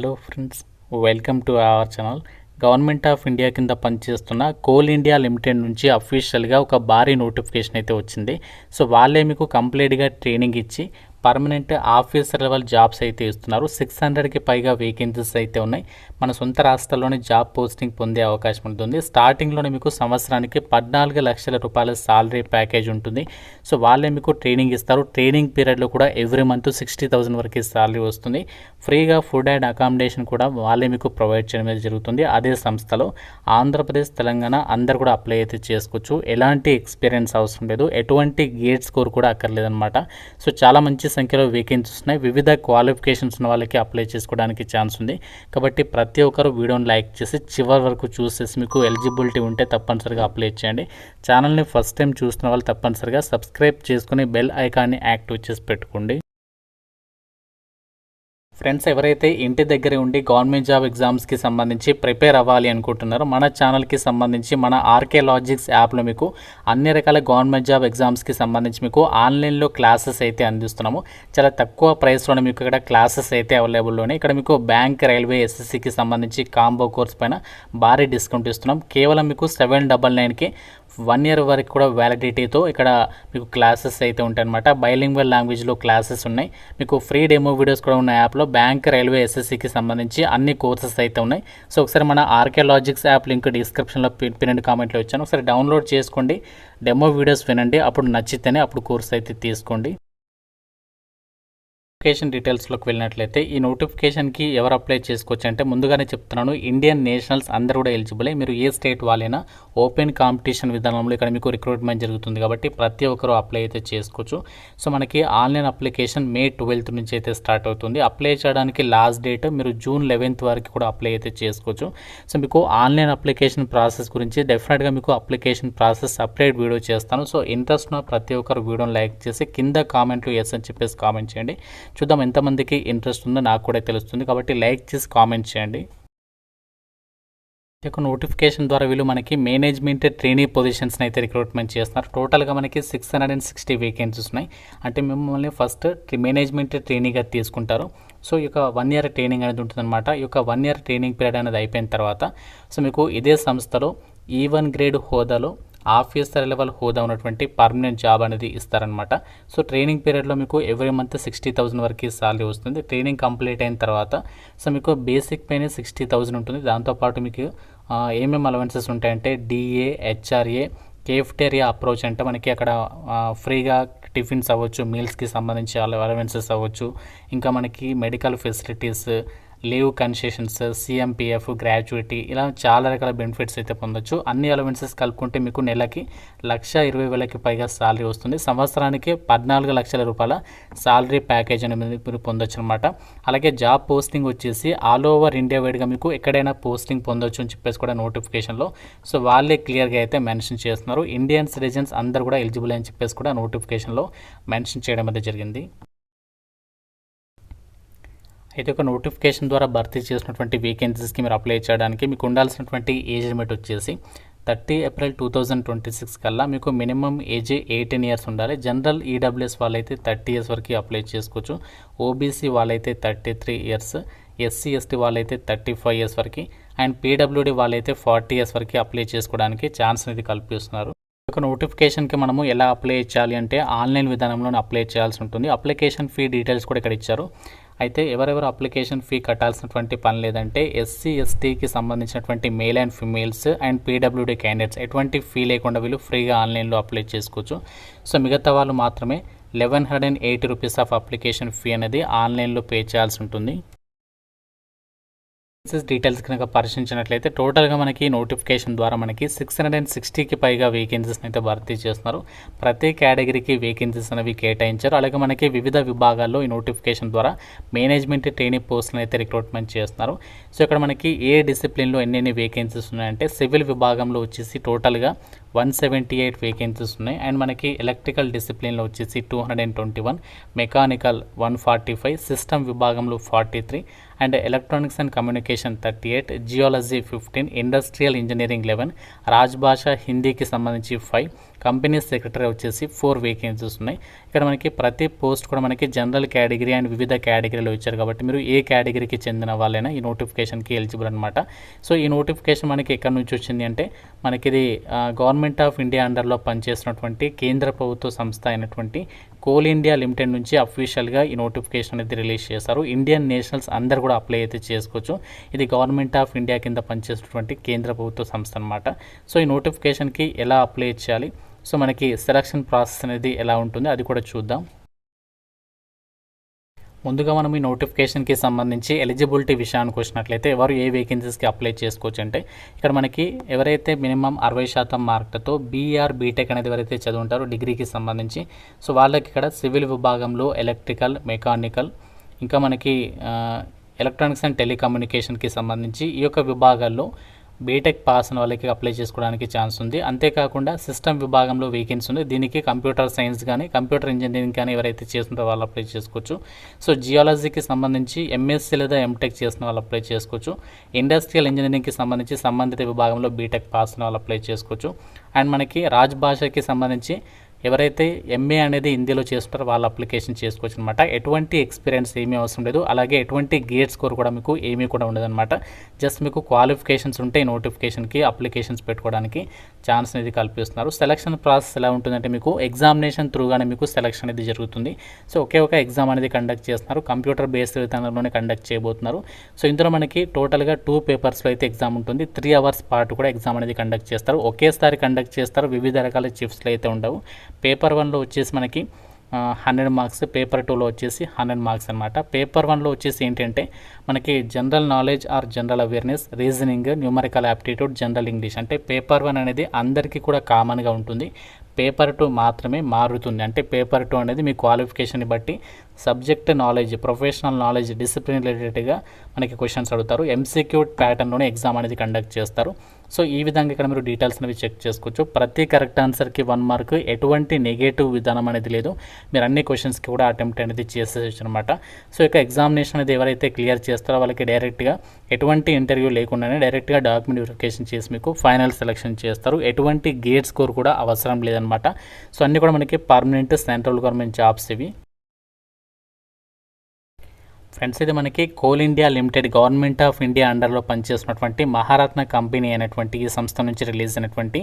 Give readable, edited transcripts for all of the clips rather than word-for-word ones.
Hello friends, welcome to our channel. Government of India కింద పనిచేస్తున్న coal India limited నుంచి అఫీషియల్గా ఒక భారీ నోటిఫికేషన్ అయితే వచ్చింది. సో వాళ్ళే మీకు కంప్లీట్గా ట్రైనింగ్ ఇచ్చి పర్మనెంట్ ఆఫీసర్ లెవెల్ జాబ్స్ అయితే ఇస్తున్నారు. 600కి పైగా వేకెన్సీస్ అయితే ఉన్నాయి. మన సొంత రాష్ట్రాల్లోనే జాబ్ పోస్టింగ్ పొందే అవకాశం ఉంటుంది. స్టార్టింగ్లోనే మీకు సంవత్సరానికి 14 లక్షల రూపాయల సాలరీ ప్యాకేజ్ ఉంటుంది. సో వాళ్ళే మీకు ట్రైనింగ్ ఇస్తారు. ట్రైనింగ్ పీరియడ్లో కూడా ఎవ్రీ మంత్ 60,000 వరకు సాలరీ వస్తుంది. ఫ్రీగా ఫుడ్ అండ్ అకామిడేషన్ కూడా వాళ్ళే మీకు ప్రొవైడ్ చేయడం జరుగుతుంది. అదే సంస్థలో ఆంధ్రప్రదేశ్, తెలంగాణ అందరు కూడా అప్లై అయితే చేసుకోవచ్చు. ఎలాంటి ఎక్స్పీరియన్స్ అవసరం లేదు, ఎటువంటి గేట్ స్కోర్ కూడా అక్కర్లేదన్నమాట. సో చాలా మంచి సంఖ్యలో వేకెన్సీస్ ఉన్నాయి. వివిధ క్వాలిఫికేషన్స్ ఉన్న వాళ్ళకి అప్లై చేసుకోవడానికి ఛాన్స్ ఉంది. కాబట్టి ప్రతి ఒక్కరు వీడియోని లైక్ చేసి చివరి వరకు చూసేసి మీకు ఎలిజిబిలిటీ ఉంటే తప్పనిసరిగా అప్లై చేయండి. ఛానల్ని ఫస్ట్ టైం చూస్తున్న వాళ్ళు తప్పనిసరిగా సబ్స్క్రైబ్ చేసుకుని బెల్ ఐకాన్ని యాక్టివ్ చేసి పెట్టుకోండి. ఫ్రెండ్స్, ఎవరైతే ఇంటి దగ్గరే ఉండి గవర్నమెంట్ జాబ్ ఎగ్జామ్స్కి సంబంధించి ప్రిపేర్ అవ్వాలి అనుకుంటున్నారో మన ఛానల్కి సంబంధించి మన ఆర్కే లాజిక్స్ యాప్లో మీకు అన్ని రకాల గవర్నమెంట్ జాబ్ ఎగ్జామ్స్కి సంబంధించి మీకు ఆన్లైన్లో క్లాసెస్ అయితే అందిస్తున్నాము. చాలా తక్కువ ప్రైస్లోనే మీకు ఇక్కడ క్లాసెస్ అయితే అవైలబుల్లోనే. ఇక్కడ మీకు బ్యాంక్, రైల్వే, ఎస్ఎస్సికి సంబంధించి కాంబో కోర్స్ పైన భారీ డిస్కౌంట్ ఇస్తున్నాం. కేవలం మీకు 799కి 1 year వరకు కూడా వ్యాలిడిటీతో ఇక్కడ మీకు క్లాసెస్ అయితే ఉంటాయి అనమాట. బైలింగ్వల్ లాంగ్వేజ్లో క్లాసెస్ ఉన్నాయి. మీకు ఫ్రీ డెమో వీడియోస్ కూడా ఉన్న యాప్లో బ్యాంక్, రైల్వే, ఎస్ఎస్సికి సంబంధించి అన్ని కోర్సెస్ అయితే ఉన్నాయి. సో ఒకసారి మన ఆర్కే లాజిక్స్ యాప్ లింక్ డిస్క్రిప్షన్లో పిన్ కామెంట్లో ఇచ్చాను. ఒకసారి డౌన్లోడ్ చేసుకోండి, డెమో వీడియోస్ వినండి. అప్పుడు నచ్చితేనే అప్పుడు కోర్స్ అయితే తీసుకోండి. నోటిఫికేషన్ డీటెయిల్స్లోకి వెళ్ళినట్లయితే ఈ నోటిఫికేషన్కి ఎవరు అప్లై చేసుకోవచ్చు అంటే ముందుగానే చెప్తున్నాను, ఇండియన్ నేషనల్స్ అందరూ కూడా ఎలిజిబులే. మీరు ఏ స్టేట్ వాళ్ళైనా ఓపెన్ కాంపిటీషన్ విధానంలో ఇక్కడ మీకు రిక్రూట్మెంట్ జరుగుతుంది కాబట్టి ప్రతి ఒక్కరు అప్లై అయితే చేసుకోవచ్చు. సో మనకి ఆన్లైన్ అప్లికేషన్ May 12th నుంచి అయితే స్టార్ట్ అవుతుంది. అప్లై చేయడానికి లాస్ట్ డేట్ మీరు June 11th వరకు కూడా అప్లై అయితే చేసుకోవచ్చు. సో మీకు ఆన్లైన్ అప్లికేషన్ ప్రాసెస్ గురించి డెఫినెట్గా మీకు అప్లికేషన్ ప్రాసెస్ సపరేట్ వీడియో చేస్తాను. సో ఇంట్రెస్ట్ ఉన్న ప్రతి ఒక్కరు వీడియోని లైక్ చేసి కింద కామెంట్లు ఎస్ అని చెప్పేసి కామెంట్ చేయండి. చూద్దాం ఎంతమందికి ఇంట్రెస్ట్ ఉందో నాకు కూడా తెలుస్తుంది. కాబట్టి లైక్ చేసి కామెంట్ చేయండి. ఈ నోటిఫికేషన్ ద్వారా వీళ్ళు మనకి మేనేజ్మెంట్ ట్రైనీ పొజిషన్స్ని అయితే రిక్రూట్మెంట్ చేస్తున్నారు. టోటల్గా మనకి 660 వేకెన్సీస్ ఉన్నాయి. అంటే మిమ్మల్ని ఫస్ట్ మేనేజ్మెంట్ ట్రైనీగా తీసుకుంటారు. సో ఈ యొక్క 1 year ట్రైనింగ్ అనేది ఉంటుందన్నమాట. ఈ యొక్క 1 year ట్రైనింగ్ పీరియడ్ అనేది అయిపోయిన తర్వాత సో మీకు ఇదే సంస్థలో E1 గ్రేడ్ హోదాలో ఆఫీసర్ లెవెల్ హోదా ఉన్నటువంటి పర్మనెంట్ జాబ్ అనేది ఇస్తారనమాట. సో ట్రైనింగ్ పీరియడ్లో మీకు ఎవ్రీ మంత్ 60,000 వరకు సాలరీ వస్తుంది. ట్రైనింగ్ కంప్లీట్ అయిన తర్వాత సో మీకు బేసిక్ పైన 60,000 ఉంటుంది. దాంతోపాటు మీకు ఏమేమి అలవెన్సెస్ ఉంటాయంటే డిఏ, హెచ్ఆర్ఏ, కేఫ్టేరియా అప్రోచ్ అంటే మనకి అక్కడ ఫ్రీగా టిఫిన్స్ అవ్వచ్చు, మీల్స్కి సంబంధించి అలవెన్సెస్ అవ్వచ్చు, ఇంకా మనకి medical facilities, leave concessions, CMPF, gratuity, ఇలా చాలా రకాల బెనిఫిట్స్ అయితే పొందొచ్చు. అన్ని అలవెన్సెస్ కలుపుకుంటే మీకు నెలకి 1,20,000కి పైగా సాలరీ వస్తుంది. సంవత్సరానికి 14 లక్షల రూపాయల సాలరీ ప్యాకేజ్ అనేది మీరు పొందొచ్చు అనమాట. అలాగే జాబ్ పోస్టింగ్ వచ్చేసి ఆల్ ఓవర్ ఇండియా వైడ్గా మీకు ఎక్కడైనా పోస్టింగ్ పొందొచ్చు అని చెప్పేసి కూడా నోటిఫికేషన్లో సో వాళ్ళే క్లియర్గా అయితే మెన్షన్ చేస్తున్నారు. ఇండియన్ సిటిజన్స్ అందరూ కూడా ఎలిజిబుల్ అని చెప్పేసి కూడా నోటిఫికేషన్లో మెన్షన్ చేయడం అయితే జరిగింది. అయితే ఒక నోటిఫికేషన్ ద్వారా భర్తీ చేసినటువంటి వేకెన్సీస్కి మీరు అప్లై చేయడానికి మీకు ఉండాల్సినటువంటి ఏజ్ లిమిట్ వచ్చేసి 30 April 2026 కల్లా మీకు మినిమం ఏజ్ 18 years ఉండాలి. జనరల్ ఈడబ్ల్యూఎస్ వాళ్ళైతే 30 years వరకు అప్లై చేసుకోవచ్చు. ఓబీసీ వాళ్ళైతే 33 years, SC ST వాళ్ళైతే 35 years వరకు, అండ్ PWD వాళ్ళైతే 40 years వరకు అప్లై చేసుకోవడానికి ఛాన్స్ అనేది కల్పిస్తున్నారు. ఒక నోటిఫికేషన్కి మనము ఎలా అప్లై చేయాలి అంటే ఆన్లైన్ విధానంలో అప్లై చేయాల్సి ఉంటుంది. అప్లికేషన్ ఫీ డీటెయిల్స్ కూడా ఇక్కడ ఇచ్చారు. అయితే ఎవరెవరు అప్లికేషన్ ఫీ కట్టాల్సినటువంటి పని లేదంటే SC STకి సంబంధించినటువంటి male and females and PWD candidates ఎటువంటి ఫీ లేకుండా వీళ్ళు ఫ్రీగా ఆన్లైన్లో అప్లై చేసుకోవచ్చు. సో మిగతా వాళ్ళు మాత్రమే 1,180 రూపీస్ ఆఫ్ అప్లికేషన్ ఫీ అనేది ఆన్లైన్లో పే చేయాల్సి ఉంటుంది. డీటెయిల్స్ కనుక పరిశీలించినట్లయితే టోటల్గా మనకి నోటిఫికేషన్ ద్వారా మనకి 660కి పైగా వేకెన్సీస్ని అయితే భర్తీ చేస్తున్నారు. ప్రతి కేటగిరీకి వేకెన్సీస్ అనేవి కేటాయించారు. అలాగే మనకి వివిధ విభాగాల్లో ఈ నోటిఫికేషన్ ద్వారా మేనేజ్మెంట్ ట్రైనింగ్ పోస్టులను అయితే రిక్రూట్మెంట్ చేస్తున్నారు. సో ఇక్కడ మనకి ఏ డిసిప్లిన్లో ఎన్ని వేకెన్సీస్ ఉన్నాయంటే సివిల్ విభాగంలో వచ్చేసి టోటల్గా 178 వేకెన్సీస్ ఉన్నాయి. అండ్ మనకి ఎలక్ట్రికల్ డిసిప్లిన్లో వచ్చేసి 221, మెకానికల్ 145, సిస్టమ్ విభాగంలో 43, and electronics and communication 38, geology 15, industrial engineering 11, Rajbhasha హిందీకి సంబంధించి 5, కంపెనీ సెక్రటరీ వచ్చేసి 4 వేకెన్సీస్ ఉన్నాయి. ఇక్కడ మనకి ప్రతి పోస్ట్ కూడా మనకి జనరల్ కేటగిరీ అండ్ వివిధ కేటగిరీలో ఇచ్చారు కాబట్టి మీరు ఏ కేటగిరీకి చెందిన వాళ్ళైనా ఈ నోటిఫికేషన్కి ఎలిజిబుల్ అనమాట. సో ఈ నోటిఫికేషన్ మనకి ఎక్కడి నుంచి వచ్చింది అంటే మనకి ఇది గవర్నమెంట్ ఆఫ్ ఇండియా అండర్లో పనిచేస్తున్నటువంటి కేంద్ర ప్రభుత్వ సంస్థ అయినటువంటి కోల్ ఇండియా లిమిటెడ్ నుంచి అఫీషియల్గా ఈ నోటిఫికేషన్ అనేది రిలీజ్ చేశారు. ఇండియన్ నేషనల్స్ అందరు కూడా అప్లై అయితే చేసుకోవచ్చు. ఇది గవర్నమెంట్ ఆఫ్ ఇండియా కింద పనిచేస్తున్నటువంటి కేంద్ర ప్రభుత్వ సంస్థ అనమాట. సో ఈ నోటిఫికేషన్కి ఎలా అప్లై చేయాలి, సో మనకి సెలక్షన్ ప్రాసెస్ అనేది ఎలా ఉంటుంది అది కూడా చూద్దాం. ముందుగా మనం ఈ నోటిఫికేషన్కి సంబంధించి ఎలిజిబిలిటీ విషయానికి వచ్చినట్లయితే ఎవరు ఏ వేకెన్సీస్కి అప్లై చేసుకోవచ్చు అంటే ఇక్కడ మనకి ఎవరైతే మినిమం 60% మార్కులతో బీఆర్ బీటెక్ అనేది ఎవరైతే చదువుంటారో డిగ్రీకి సంబంధించి, సో వాళ్ళకి ఇక్కడ సివిల్ విభాగంలో ఎలక్ట్రికల్, మెకానికల్, ఇంకా మనకి ఎలక్ట్రానిక్స్ అండ్ టెలికమ్యూనికేషన్కి సంబంధించి ఈ యొక్క విభాగాల్లో బీటెక్ పాస్ అయిన వాళ్ళకి అప్లై చేసుకోవడానికి ఛాన్స్ ఉంది. అంతేకాకుండా సిస్టమ్ విభాగంలో వేకెన్సీ ఉంది. దీనికి కంప్యూటర్ సైన్స్ కానీ కంప్యూటర్ ఇంజనీరింగ్ కానీ ఎవరైతే చేస్తున్నారో వాళ్ళు అప్లై చేసుకోవచ్చు. సో జియాలజీకి సంబంధించి ఎంఎస్సీ లేదా ఎంటెక్ చేసిన వాళ్ళు అప్లై చేసుకోవచ్చు. ఇండస్ట్రియల్ ఇంజనీరింగ్కి సంబంధించి సంబంధిత విభాగంలో బీటెక్ పాస్ అయిన వాళ్ళు అప్లై చేసుకోవచ్చు. అండ్ మనకి రాజ్భాషకి సంబంధించి ఎవరైతే ఎంఏ అనేది హిందీలో చేస్తుంటారో వాళ్ళు అప్లికేషన్ చేసుకోవచ్చు అనమాట. ఎటువంటి ఎక్స్పీరియన్స్ ఏమీ అవసరం లేదు. అలాగే ఎటువంటి గేట్ స్కోర్ కూడా మీకు ఏమీ కూడా ఉండదన్నమాట. జస్ట్ మీకు క్వాలిఫికేషన్స్ ఉంటే నోటిఫికేషన్కి అప్లికేషన్స్ పెట్టుకోవడానికి ఛాన్స్ అనేది కల్పిస్తున్నారు. సెలక్షన్ ప్రాసెస్ ఎలా ఉంటుందంటే మీకు ఎగ్జామినేషన్ త్రూగానే మీకు సెలక్షన్ అనేది జరుగుతుంది. సో ఒకే ఒక ఎగ్జామ్ అనేది కండక్ట్ చేస్తున్నారు. కంప్యూటర్ బేస్డ్ విధానంలోనే కండక్ట్ చేయబోతున్నారు. సో ఇందులో మనకి టోటల్గా 2 పేపర్స్లో అయితే ఎగ్జామ్ ఉంటుంది. 3 అవర్స్ పాటు కూడా ఎగ్జామ్ అనేది కండక్ట్ చేస్తారు. ఒకేసారి కండక్ట్ చేస్తారు. వివిధ రకాల షిఫ్ట్స్లో అయితే ఉండవు. పేపర్ 1లో వచ్చేసి మనకి 100 మార్క్స్, పేపర్ 2లో వచ్చేసి 100 మార్క్స్ అనమాట. పేపర్ 1లో వచ్చేసి ఏంటంటే మనకి general knowledge or general awareness, reasoning, numerical aptitude, general English. అంటే పేపర్ 1 అనేది అందరికీ కూడా కామన్గా ఉంటుంది. పేపర్ 2 మాత్రమే మారుతుంది. అంటే పేపర్ 2 అనేది మీ క్వాలిఫికేషన్ని బట్టి subject knowledge, professional knowledge, discipline రిలేటెడ్గా మనకి క్వశ్చన్స్ అడుగుతారు. ఎంసీక్యూ ప్యాటర్న్లోనే ఎగ్జామ్ అనేది కండక్ట్ చేస్తారు. సో ఈ విధంగా ఇక్కడ మీరు డీటెయిల్స్ అనేవి చెక్ చేసుకోవచ్చు. ప్రతి కరెక్ట్ ఆన్సర్కి 1 మార్క్, ఎటువంటి నెగటివ్ విధానం అనేది లేదు. మీరు అన్ని క్వశ్చన్స్కి కూడా అటెంప్ట్ అనేది చేసేయచ్చు అనమాట. సో ఇక ఎగ్జామినేషన్ అనేది ఎవరైతే క్లియర్ చేస్తారో వాళ్ళకి డైరెక్ట్గా ఎటువంటి ఇంటర్వ్యూ లేకుండానే డైరెక్ట్గా డాక్యుమెంట్ వెరిఫికేషన్ చేసి మీకు ఫైనల్ సెలెక్షన్ చేస్తారు. ఎటువంటి గేట్ స్కోర్ కూడా అవసరం లేదనమాట. సో అన్నీ కూడా మనకి పర్మనెంట్ సెంట్రల్ గవర్నమెంట్ జాబ్స్ ఇవి. ఫ్రెండ్స్, ఇది మనకి Coal India Limited Government of India అండర్లో పనిచేస్తున్నటువంటి మహారత్న కంపెనీ అయినటువంటి ఈ సంస్థ నుంచి రిలీజ్ అయినటువంటి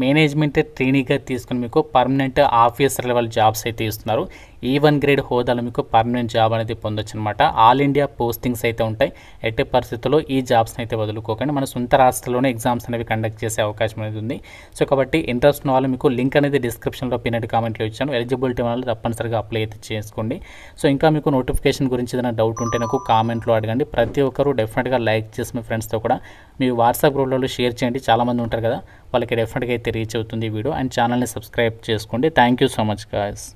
మేనేజ్మెంట్ ట్రైనీగా తీసుకుని మీకు పర్మనెంట్ ఆఫీసర్ లెవెల్ జాబ్స్ అయితే ఇస్తున్నారు. E1 గ్రేడ్ హోదాలో మీకు పర్మనెంట్ జాబ్ అనేది పొందొచ్చు అనమాట. ఆల్ ఇండియా పోస్టింగ్స్ అయితే ఉంటాయి. ఎట్టి పరిస్థితుల్లో ఈ జాబ్స్ని అయితే వదులుకోకండి. మన సొంత రాష్ట్రంలోనే ఎగ్జామ్స్ అనేవి కండక్ట్ చేసే అవకాశం అనేది ఉంది. సో కాబట్టి ఇంట్రెస్ట్ ఉన్న వాళ్ళు మీకు లింక్ అనేది డిస్క్రిప్షన్లో పిన్నెడ్ కామెంట్లో ఇచ్చాను. ఎలిజిబిలిటీ వాళ్ళు తప్పనిసరిగా అప్లై అయితే చేసుకోండి. సో ఇంకా మీకు నోటిఫికేషన్ గురించి ఏదైనా డౌట్ ఉంటే నాకు కామెంట్లో అడగండి. ప్రతి ఒక్కరు డెఫినెట్గా లైక్ చేసి మీ ఫ్రెండ్స్తో కూడా మీ వాట్సాప్ గ్రూప్లలో షేర్ చేయండి. చాలామంది ఉంటారు కదా, వాళ్ళకి డెఫినెట్గా అయితే రీచ్ అవుతుంది ఈ వీడియో. అండ్ ఛానల్ని సబ్స్క్రైబ్ చేసుకోండి. Thank you so much guys.